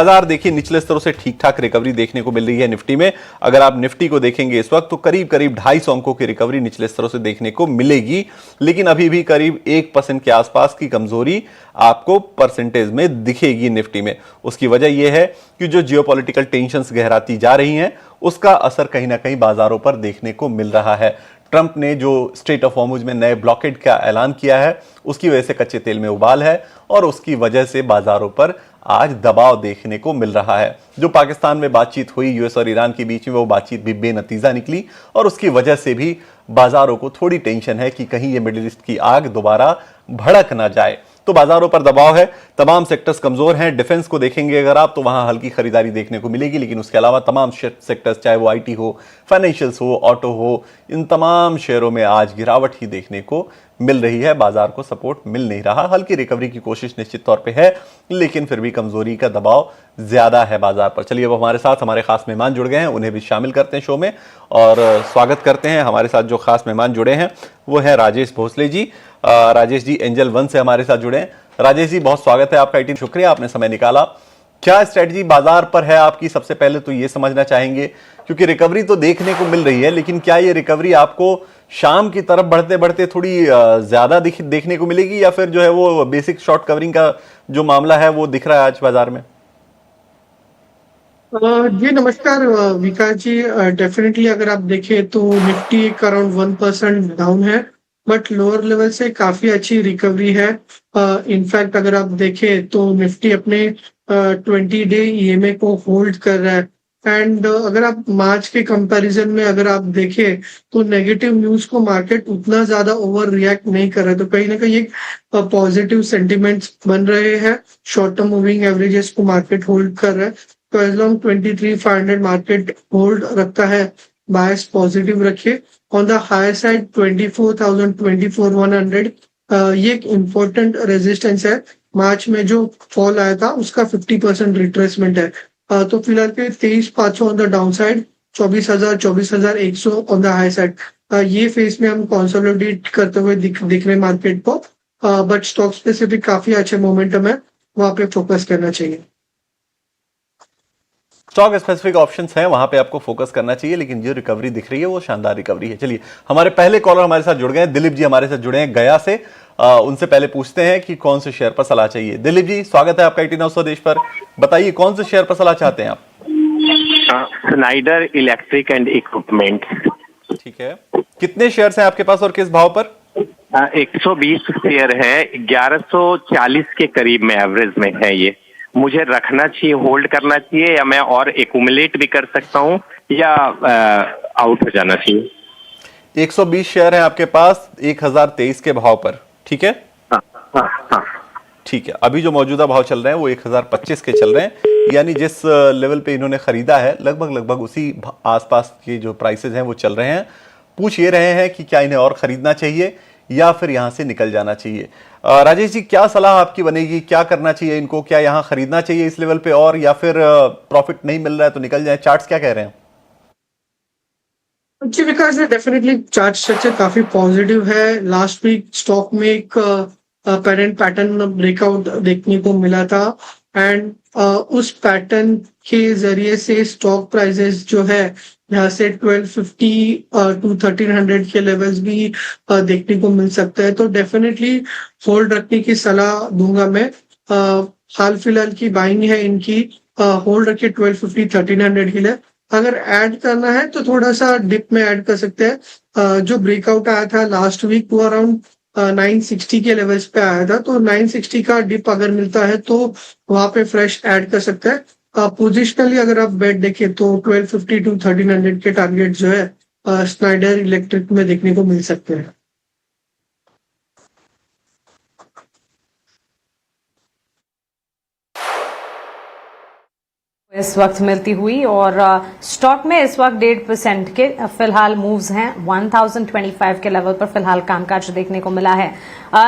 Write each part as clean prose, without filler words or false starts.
बाजार देखिए निचले स्तरों से ठीक ठाक रिकवरी देखने को मिल रही है निफ्टी में। अगर आप निफ्टी को देखेंगे इस वक्त तो करीब करीब 250 अंकों की रिकवरी निचले स्तरों से देखने को मिलेगी, लेकिन अभी भी करीब 1% के आसपास की कमजोरी आपको परसेंटेज में दिखेगी निफ्टी में। उसकी वजह यह है कि जो जियोपॉलिटिकल टेंशंस गहराती जा रही हैं उसका असर कहीं ना कहीं बाजारों पर देखने को मिल रहा है। ट्रंप ने जो स्ट्रेट ऑफ हॉर्मुज में नए ब्लॉकेड का ऐलान किया है उसकी वजह से कच्चे तेल में उबाल है और उसकी वजह से बाजारों पर आज दबाव देखने को मिल रहा है। जो पाकिस्तान में बातचीत हुई यूएस और ईरान के बीच में, वो बातचीत भी बेनतीजा निकली और उसकी वजह से भी बाजारों को थोड़ी टेंशन है कि कहीं ये मिडिल ईस्ट की आग दोबारा भड़क ना जाए। तो बाजारों पर दबाव है, तमाम सेक्टर्स कमजोर हैं। डिफेंस को देखेंगे अगर आप तो वहां हल्की खरीदारी देखने को मिलेगी, लेकिन उसके अलावा तमाम सेक्टर्स, चाहे वो आईटी हो, फाइनेंशियल्स हो, ऑटो हो, इन तमाम शेयरों में आज गिरावट ही देखने को मिल रही है। बाजार को सपोर्ट मिल नहीं रहा। हल्की रिकवरी की कोशिश निश्चित तौर पे है, लेकिन फिर भी कमजोरी का दबाव ज्यादा है बाजार पर। चलिए अब हमारे साथ हमारे खास मेहमान जुड़ गए हैं, उन्हें भी शामिल करते हैं शो में और स्वागत करते हैं। हमारे साथ जो खास मेहमान जुड़े हैं वो है राजेश भोसले जी। राजेश जी एंजल वन से हमारे साथ जुड़े हैं। राजेश जी बहुत स्वागत है आपका आईटी, शुक्रिया आपने समय निकाला। क्या स्ट्रेटजी बाजार पर है आपकी, सबसे पहले तो ये समझना चाहेंगे, क्योंकि रिकवरी तो देखने को मिल रही है, लेकिन क्या ये रिकवरी आपको शाम की तरफ बढ़ते बढ़ते थोड़ी ज्यादा देखने को मिलेगी या फिर जो है वो बेसिक शॉर्ट कवरिंग का जो मामला है वो दिख रहा है आज बाजार में? जी नमस्कार विकास जी। डेफिनेटली अगर आप देखें तो निफ्टी एक अराउंड 1% डाउन है, बट लोअर लेवल से काफी अच्छी रिकवरी है। इनफैक्ट अगर आप देखें तो निफ्टी अपने 20 डे ईएमए को होल्ड कर रहा है। एंड अगर आप मार्च के कंपैरिजन में अगर आप देखें तो नेगेटिव न्यूज को मार्केट उतना ज्यादा ओवर रिएक्ट नहीं कर रहा है, तो कहीं ना कहीं एक पॉजिटिव सेंटिमेंट्स बन रहे हैं। शॉर्ट टर्म मूविंग एवरेजेस को मार्केट होल्ड कर रहा है, तो एज लॉन्ग 23,500 मार्केट होल्ड रखता है, बायस पॉजिटिव रखिए। ऑन द हायर साइड 24,000 24,100 ये एक इम्पोर्टेंट रेजिस्टेंस है। मार्च में जो फॉल आया था उसका 50% रिट्रेसमेंट है। तो फिलहाल के 23,500 on the down side, 24,000 24,100 on the high side. ये फेज में हम कंसोलिडेट करते हुए दिख रहे मार्केट को, बट स्टॉक स्पेसिफिक काफी अच्छे मोमेंटम है, वहां पे फोकस करना चाहिए। स्टॉक स्पेसिफिक ऑप्शंस हैं, वहां पे आपको फोकस करना चाहिए, लेकिन जो रिकवरी दिख रही है वो शानदार रिकवरी है। चलिए हमारे पहले कॉलर हमारे साथ जुड़ गए हैं, दिलीप जी हमारे साथ जुड़े हैं गया से। उनसे पहले पूछते हैं कि कौन से शेयर पर सलाह चाहिए। दिलीप जी स्वागत है आपका 89 स्वदेश पर। बताइए कौन से शेयर पर सलाह चाहते हैं आप? Snyder electric and equipment. ठीक है, कितने शेयर्स हैं आपके पास और किस भाव पर? 120 शेयर है, 1140 के करीब में एवरेज में है। ये मुझे रखना चाहिए, होल्ड करना चाहिए, या मैं और एक्यूमुलेट भी कर सकता हूँ, या आउट हो जाना चाहिए? 120 शेयर हैं आपके पास 1023 के भाव पर, ठीक है? हाँ हाँ हाँ ठीक है, अभी जो मौजूदा भाव चल रहे हैं वो 1025 के चल रहे हैं, यानी जिस लेवल पे इन्होंने खरीदा है लगभग उसी आसपास के जो प्राइसेस हैं वो चल रहे हैं। पूछ ये रहे हैं कि क्या इन्हें और खरीदना चाहिए या फिर यहां से निकल जाना चाहिए। राजेश जी क्या सलाह आपकी बनेगी, क्या करना चाहिए इनको? क्या यहां खरीदना चाहिए इस लेवल पे और, या फिर प्रॉफिट नहीं मिल रहा है तो निकल जाए? चार्ट्स क्या कह रहे हैं? जी विकास, डेफिनेटली चार्ट स्ट्रक्चर काफी पॉजिटिव है। लास्ट वीक स्टॉक में एक पेरेंट पैटर्न ब्रेकआउट देखने को मिला था, एंड उस पैटर्न के जरिए से स्टॉक प्राइसेस जो है यहाँ से 1250 टू 1300 के लेवल्स भी देखने को मिल सकते हैं। तो डेफिनेटली होल्ड रखने की सलाह दूंगा मैं। हाल फिलहाल की बाइंग है इनकी, होल्ड रखिए 1250 1300 के लिए। अगर ऐड करना है तो थोड़ा सा डिप में ऐड कर सकते हैं। जो ब्रेकआउट आया था लास्ट वीक वो अराउंड 960 के लेवल्स पे आया था, तो 960 का डिप अगर मिलता है तो वहां पे फ्रेश ऐड कर सकते हैं। पोजिशनली अगर आप बेट देखें तो 1250 टू 1300 के टारगेट जो है स्नाइडर इलेक्ट्रिक में देखने को मिल सकते हैं। इस वक्त मिलती हुई, और स्टॉक में इस वक्त 1.5% के फिलहाल मूव्स हैं। 1025 के लेवल पर फिलहाल कामकाज देखने को मिला है।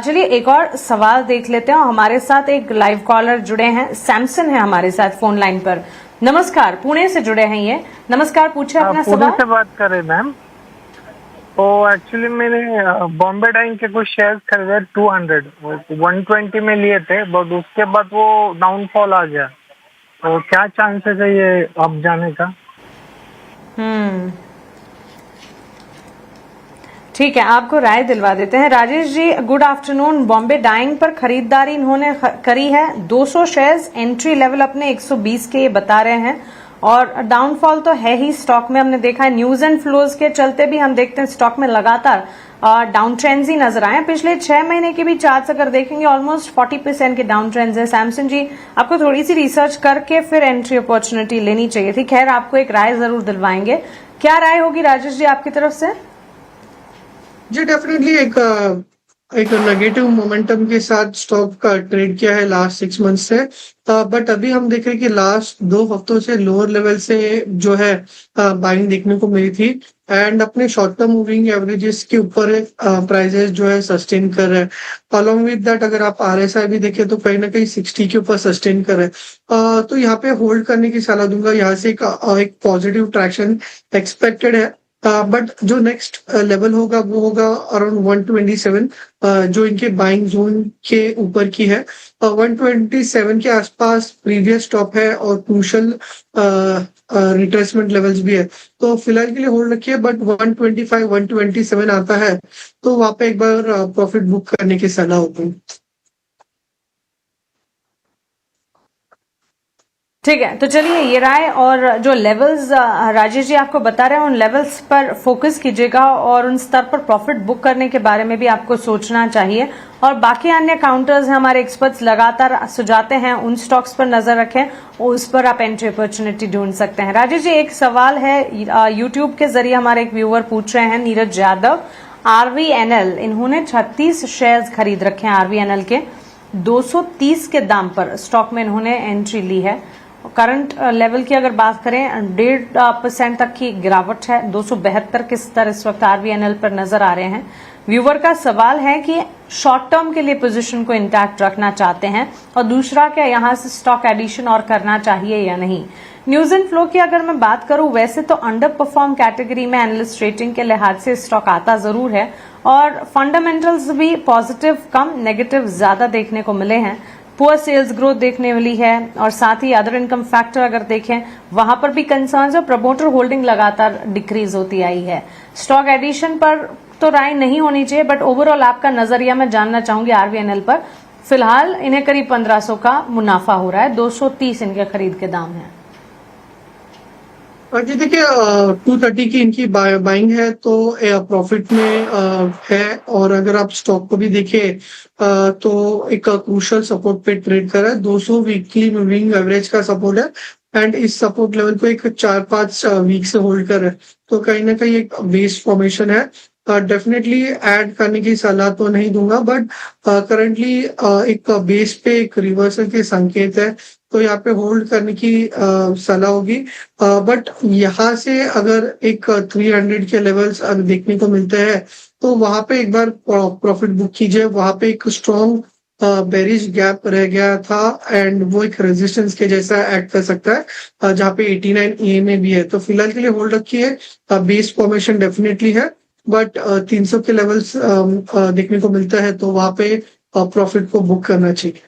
चलिए एक और सवाल देख लेते हैं। हमारे साथ एक लाइव कॉलर जुड़े हैं, सैमसन है हमारे साथ फोन लाइन पर। नमस्कार, पुणे से जुड़े हैं ये। नमस्कार, पूछे अपना सवाल। पुणे से बात कर रहे मैम। तो एक्चुअली मैंने बॉम्बे डाइन के कुछ शेयर्स खरीदे 200 120 में लिए थे, बट उसके बाद वो डाउनफॉल आ गया। तो क्या चांसेस है ये अप जाने का? ठीक है, आपको राय दिलवा देते हैं। Rajesh ji, good afternoon. Bombay dying पर खरीदारी इन्होंने करी है 200 शेयर्स, एंट्री लेवल अपने 120 के ये बता रहे हैं, और डाउनफॉल तो है ही स्टॉक में। हमने देखा है न्यूज एंड फ्लोज के चलते भी हम देखते हैं स्टॉक में लगातार डाउन ट्रेंड्स ही नजर आए। पिछले 6 महीने के भी चार्ट्स अगर देखेंगे ऑलमोस्ट 40% के डाउन ट्रेंड्स है। सैमसंग जी, आपको थोड़ी सी रिसर्च करके फिर एंट्री अपॉर्चुनिटी लेनी चाहिए थी। खैर, आपको एक राय जरूर दिलवाएंगे। क्या राय होगी राजेश जी आपकी तरफ से? जी डेफिनेटली एक नेगेटिव मोमेंटम के साथ स्टॉक का ट्रेड किया है लास्ट 6 मंथ से, बट अभी हम देख रहे हैं कि लास्ट 2 हफ्तों से लोअर लेवल से जो है बाइंग देखने को मिली थी, एंड अपने शॉर्ट टर्म मूविंग एवरेजेस के ऊपर प्राइजेस जो है सस्टेन कर रहे हैं। अलॉन्ग विद दैट अगर आप RSI भी देखें तो कहीं ना कहीं 60 के ऊपर सस्टेन कर रहे हैं, तो यहाँ पे होल्ड करने की सलाह दूंगा। यहाँ से एक पॉजिटिव ट्रैक्शन एक्सपेक्टेड है, बट जो नेक्स्ट लेवल होगा वो होगा अराउंड 127, जो इनके बाइंग जोन के ऊपर की है। 127 के आसपास प्रीवियस स्टॉप है और क्रूशल रिट्रेसमेंट लेवल्स भी है, तो फिलहाल के लिए होल्ड रखिए। बट 125 127 आता है तो वहां पे एक बार प्रॉफिट बुक करने की सलाह होगी। ठीक है, तो चलिए ये राय और जो लेवल्स राजेश जी आपको बता रहे हैं उन लेवल्स पर फोकस कीजिएगा, और उन स्तर पर प्रॉफिट बुक करने के बारे में भी आपको सोचना चाहिए। और बाकी अन्य काउंटर्स हैं, हमारे एक्सपर्ट्स लगातार सुझाते हैं, उन स्टॉक्स पर नजर रखें, उस पर आप एंट्री अपॉर्चुनिटी ढूंढ सकते हैं। राजेश जी, एक सवाल है यूट्यूब के जरिए हमारे एक व्यूअर पूछ रहे हैं, नीरज यादव, RVNL, इन्होंने 36 शेयर्स खरीद रखे हैं RVNL के, 230 के दाम पर स्टॉक में इन्होंने एंट्री ली है। करंट लेवल की अगर बात करें 1.5% तक की गिरावट है, 272 के स्तर इस वक्त RVNL पर नजर आ रहे हैं। व्यूवर का सवाल है कि शॉर्ट टर्म के लिए पोजीशन को इंटैक्ट रखना चाहते हैं, और दूसरा क्या यहां से स्टॉक एडिशन और करना चाहिए या नहीं। न्यूज एंड फ्लो की अगर मैं बात करूं, वैसे तो अंडर परफॉर्म कैटेगरी में एनालिस्ट रेटिंग के लिहाज से स्टॉक आता जरूर है, और फंडामेंटल्स भी पॉजिटिव कम नेगेटिव ज्यादा देखने को मिले हैं। पुअर सेल्स ग्रोथ देखने वाली है, और साथ ही अदर इनकम फैक्टर अगर देखें वहां पर भी कंसर्न्स है। प्रमोटर होल्डिंग लगातार डिक्रीज होती आई है। स्टॉक एडिशन पर तो राय नहीं होनी चाहिए, बट ओवरऑल आपका नजरिया मैं जानना चाहूंगी RVNL पर। फिलहाल इन्हें करीब 1500 का मुनाफा हो रहा है, 230 इनके खरीद के दाम है। जी देखिए, 230 की इनकी बाइंग है तो प्रॉफिट में है, और अगर आप स्टॉक को भी देखें तो एक क्रूशल सपोर्ट पे ट्रेड कर रहा है। 200 वीकली मूविंग एवरेज का सपोर्ट है, एंड इस सपोर्ट लेवल को एक 4-5 वीक से होल्ड कर रहा है, तो कहीं ना कहीं एक बेस फॉर्मेशन है। डेफिनेटली ऐड करने की सलाह तो नहीं दूंगा, बट करंटली एक बेस पे एक रिवर्सल के संकेत है, तो यहाँ पे होल्ड करने की सलाह होगी। बट यहाँ से अगर एक 300 के लेवल्स देखने को मिलते हैं तो वहां पे एक बार प्रॉफिट बुक कीजिए। वहां पे एक स्ट्रॉन्ग बेरिश गैप रह गया था, एंड वो एक रेजिस्टेंस के जैसा एक्ट कर सकता है, जहाँ पे 89 EMA भी है, तो फिलहाल के लिए होल्ड रखिए। बेस फॉर्मेशन डेफिनेटली है, बट 300 के लेवल्स देखने को मिलता है तो वहां पे प्रॉफिट को बुक करना चाहिए।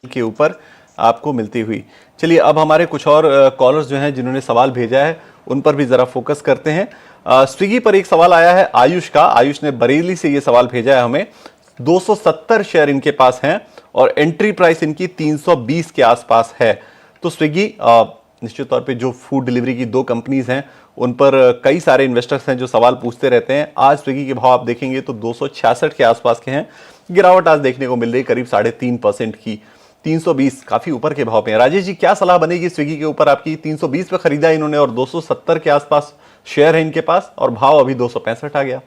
के ऊपर आपको मिलती हुई। चलिए अब हमारे कुछ और कॉलर्स जो हैं जिन्होंने सवाल भेजा है उन पर भी जरा फोकस करते हैं। स्विगी पर एक सवाल आया है आयुष का। आयुष ने बरेली से ये सवाल भेजा है हमें। 270 शेयर इनके पास हैं और एंट्री प्राइस इनकी 320 के आसपास है। तो स्विगी निश्चित तौर पे जो फूड डिलीवरी की 2 कंपनीज हैं उन पर कई सारे इन्वेस्टर्स हैं जो सवाल पूछते रहते हैं। आज स्विगी के भाव आप देखेंगे तो 266 के आसपास के हैं। गिरावट आज देखने को मिल रही करीब 3.5% की, 320 काफी ऊपर के भाव पे है। राजेश जी, क्या सलाह बनेगी स्विगी के ऊपर आपकी? 320 पे खरीदा इन्होंने और 270 के आसपास शेयर है इनके पास, और भाव अभी 265 आ गया।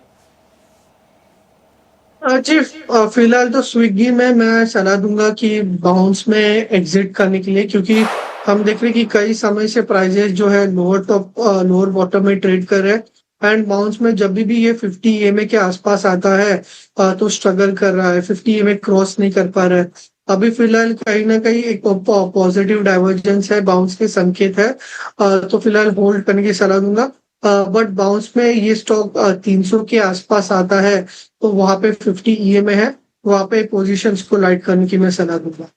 जी फिलहाल तो स्विगी में मैं सलाह दूंगा कि बाउंस में एग्जिट करने के लिए, क्योंकि हम देख रहे हैं कि कई समय से प्राइजेस जो है लोअर टॉप लोअर बॉटम में ट्रेड कर रहे हैं, एंड बाउंस में जब भी ये 50 EMA के आसपास आता है तो स्ट्रगल कर रहा है, 50 EMA क्रॉस नहीं कर पा रहा है। अभी फिलहाल कहीं ना कहीं एक पॉजिटिव डाइवर्जेंस है, बाउंस के संकेत है, तो फिलहाल होल्ड करने की सलाह दूंगा। बट बाउंस में ये स्टॉक 300 के आसपास आता है तो वहां पे 50 EMA है, वहां पे पोजीशंस को लाइट करने की मैं सलाह दूंगा।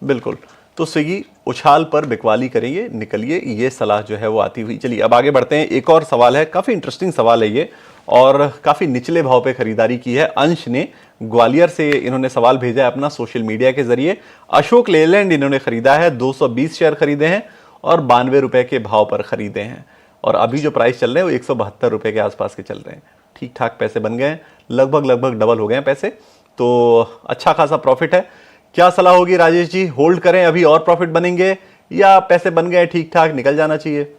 बिल्कुल। तो स्विगी उछाल पर बिकवाली करिए, निकलिए, ये सलाह जो है वो आती हुई। चलिए अब आगे बढ़ते हैं। एक और सवाल है, काफी इंटरेस्टिंग सवाल है ये, और काफी निचले भाव पे खरीदारी की है। अंश ने ग्वालियर से इन्होंने सवाल भेजा है अपना सोशल मीडिया के जरिए। अशोक लेलैंड इन्होंने खरीदा है, 220 शेयर खरीदे हैं और 92 रुपए के भाव पर खरीदे हैं, और अभी जो प्राइस चल रहे हैं वो 172 रुपए के आसपास के चल रहे हैं। ठीक ठाक पैसे बन गए हैं, लगभग डबल हो गए हैं पैसे, तो अच्छा खासा प्रॉफिट है। क्या सलाह होगी राजेश जी, होल्ड करें अभी और प्रॉफिट बनेंगे, या पैसे बन गए ठीक ठाक निकल जाना चाहिए?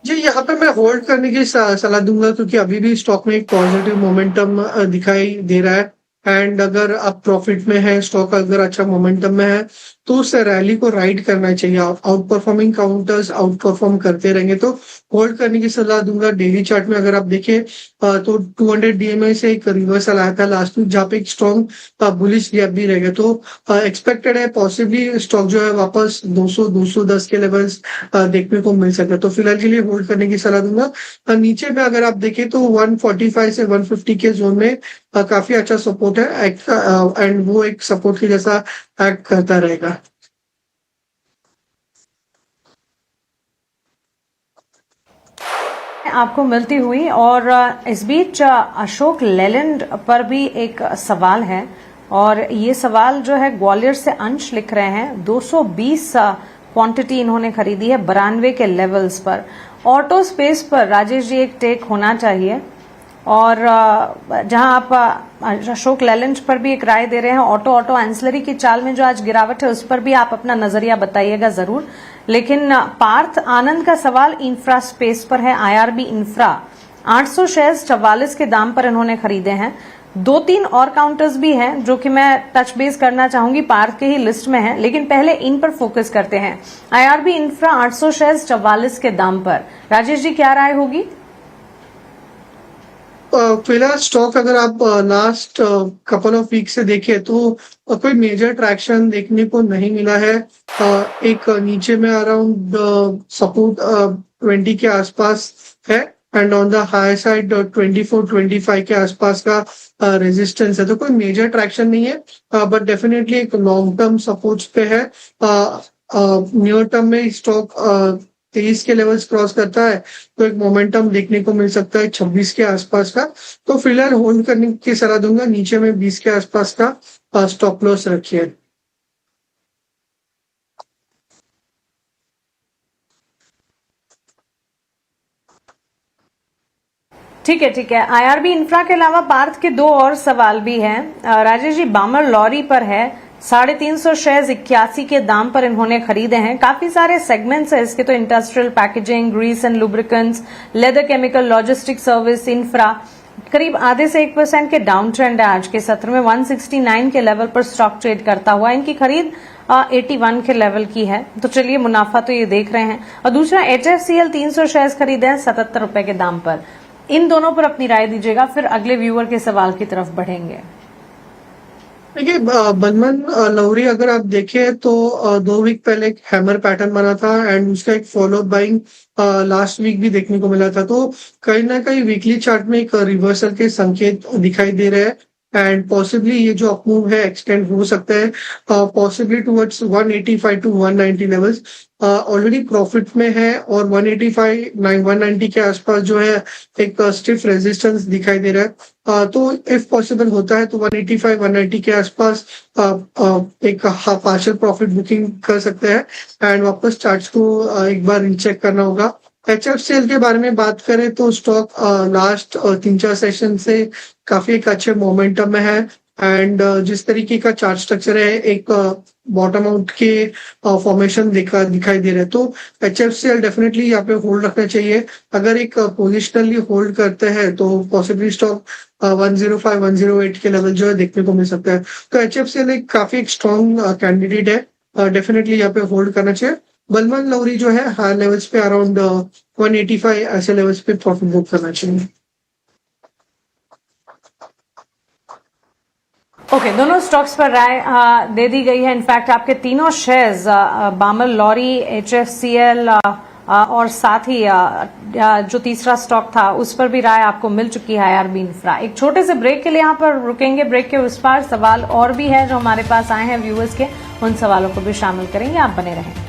जी, यहाँ पे मैं होल्ड करने की सलाह दूंगा, क्योंकि अभी भी स्टॉक में एक पॉजिटिव मोमेंटम दिखाई दे रहा है। एंड अगर आप प्रॉफिट में है, स्टॉक अगर अच्छा मोमेंटम में है, तो उस रैली को राइड करना चाहिए। Out performing counters out perform करते रहेंगे तो होल्ड करने की सलाह दूंगा। डेली चार्ट में अगर आप देखें तो 200 डीएमए से एक रिवर्सल आया था लास्ट वीक, जहाँ पे एक स्ट्रॉन्ग बुलिश गैप भी रहेगा। तो एक्सपेक्टेड है पॉसिबली स्टॉक जो है वापस 200-210 के लेवल्स देखने को मिल सकता है। तो फिलहाल के लिए होल्ड करने की सलाह दूंगा। नीचे में अगर आप देखें तो 145 से 150 के जोन में काफी अच्छा सपोर्ट है, एंड वो एक सपोर्ट के जैसा एक्ट करता रहेगा। आपको मिलती हुई, और इस बीच अशोक लेलैंड पर भी एक सवाल है, और ये सवाल जो है ग्वालियर से अंश लिख रहे हैं। 220 क्वांटिटी इन्होंने खरीदी है 92 के लेवल्स पर। ऑटो स्पेस पर राजेश जी एक टेक होना चाहिए, और जहां आप अशोक लेलैंड पर भी एक राय दे रहे हैं। ऑटो एंसिलरी की चाल में जो आज गिरावट है उस पर भी आप अपना नजरिया बताइएगा जरूर। लेकिन पार्थ आनंद का सवाल इंफ्रा स्पेस पर है। आईआरबी इंफ्रा 800 शेयर्स 44 के दाम पर इन्होंने खरीदे हैं। 2-3 और काउंटर्स भी हैं जो कि मैं टच बेस करना चाहूंगी, पार्थ के ही लिस्ट में है, लेकिन पहले इन पर फोकस करते हैं। आईआरबी इंफ्रा 800 शेयर्स 44 के दाम पर, राजेश जी क्या राय होगी? फिलहाल स्टॉक अगर आप लास्ट कपल ऑफ वीक से देखें तो कोई मेजर ट्रैक्शन देखने को नहीं मिला है। एक नीचे में अराउंड सपोर्ट 20 के आसपास है, and on the high side 24-25 के आसपास का रेजिस्टेंस है। तो कोई मेजर ट्रैक्शन नहीं है, बट डेफिनेटली एक लॉन्ग टर्म सपोर्ट्स पे है। नियर टर्म में स्टॉक 23 के लेवल्स क्रॉस करता है तो एक मोमेंटम देखने को मिल सकता है 26 के आसपास का। तो फिलहाल होल्ड करने की सलाह दूंगा। नीचे में 20 के आसपास का स्टॉप लॉस रखिए। ठीक है। आईआरबी इंफ्रा के अलावा पार्थ के 2 और सवाल भी हैं। राजेश जी, बामर लॉरी पर है 350 शेयर्स 81 के दाम पर इन्होंने खरीदे हैं। काफी सारे सेगमेंट्स है इसके, तो industrial packaging, grease and lubricants, leather chemical, logistic service, infra. करीब आधे से 1% के डाउन ट्रेंड है आज के सत्र में। 169 के लेवल पर स्टॉक ट्रेड करता हुआ। इनकी खरीद 81 के लेवल की है, तो चलिए मुनाफा तो ये देख रहे हैं। और दूसरा HFCL 300 शेयर्स खरीदे हैं 77 रुपए के दाम पर। इन दोनों पर अपनी राय दीजिएगा, फिर अगले व्यूअर के सवाल की तरफ बढ़ेंगे। देखिए, बलमन लवरी अगर आप देखें तो 2 वीक पहले एक हैमर पैटर्न बना था, एंड उसका एक फॉलो बाइंग लास्ट वीक भी देखने को मिला था। तो कहीं ना कहीं वीकली चार्ट में एक रिवर्सल के संकेत दिखाई दे रहे हैं, एंड पॉसिबली ये जो अपमूव है एक्सटेंड हो सकता है possibly towards 185 to 190 levels. Already profit में है, और 190 के आसपास जो है एक स्टिफ रेजिस्टेंस दिखाई दे रहा है। तो इफ पॉसिबल होता है तो 185-190 के आसपास एक पार्शियल प्रॉफिट बुकिंग कर सकते हैं, एंड वापस चार्ट्स को एक बार रीचेक करना होगा। HFCL के बारे में बात करें तो स्टॉक लास्ट 3-4 सेशन से काफी एक अच्छे मोमेंटम में है, एंड जिस तरीके का चार्ट स्ट्रक्चर है एक बॉटम आउट के फॉर्मेशन दिखाई दे रहे हैं। तो HFCL डेफिनेटली यहाँ पे होल्ड रखना चाहिए। अगर एक पोजिशनली होल्ड करते हैं तो पॉसिबली स्टॉक 105-108 के लेवल जो है देखने को मिल सकता है। तो HFCL एक काफी स्ट्रॉन्ग कैंडिडेट है, डेफिनेटली यहाँ पे होल्ड करना चाहिए। बलमन लवरी जो है हाई लेवल्स पे अराउंड 185 ऐसे लेवल्स पे प्रॉफिट बुक करना चाहिए। ओके, दोनों स्टॉक्स पर राय दे दी गई है। इनफैक्ट आपके तीनों शेयर्स बामर लॉरी, HFCL और साथ ही जो तीसरा स्टॉक था उस पर भी राय आपको मिल चुकी है आईआरबी इंफ्रा। एक छोटे से ब्रेक के लिए यहाँ पर रुकेंगे, ब्रेक के उस पार सवाल और भी है जो हमारे पास आए हैं व्यूअर्स के, उन सवालों को भी शामिल करेंगे, आप बने रहें।